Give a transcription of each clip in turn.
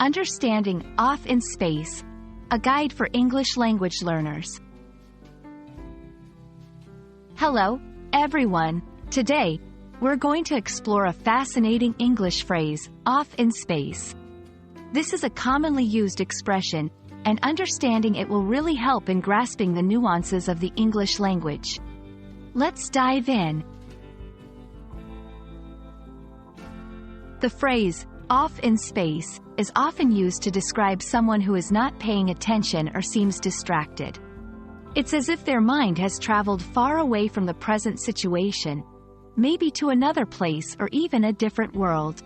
Understanding Off in Space, a guide for English language learners. Hello, everyone. Today, we're going to explore a fascinating English phrase, off in space. This is a commonly used expression, and understanding it will really help in grasping the nuances of the English language. Let's dive in. The phrase, off in space, is often used to describe someone who is not paying attention or seems distracted. It's as if their mind has traveled far away from the present situation, maybe to another place or even a different world.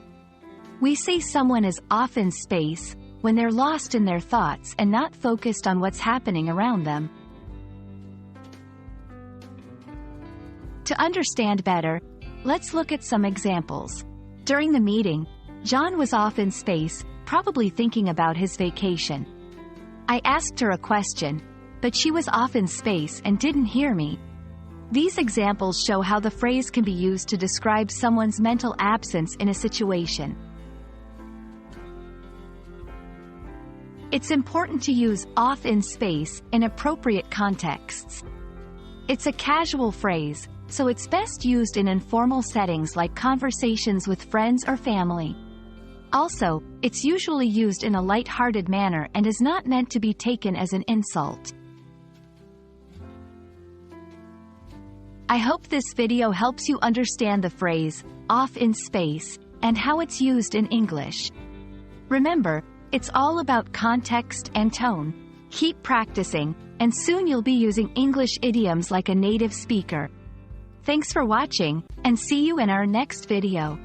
We say someone is off in space when they're lost in their thoughts and not focused on what's happening around them. To understand better, let's look at some examples. During the meeting, John was off in space, probably thinking about his vacation. I asked her a question, but she was off in space and didn't hear me. These examples show how the phrase can be used to describe someone's mental absence in a situation. It's important to use off in space in appropriate contexts. It's a casual phrase, so it's best used in informal settings like conversations with friends or family. Also, it's usually used in a light-hearted manner and is not meant to be taken as an insult. I hope this video helps you understand the phrase, off in space, and how it's used in English. Remember, it's all about context and tone. Keep practicing, and soon you'll be using English idioms like a native speaker. Thanks for watching, and see you in our next video.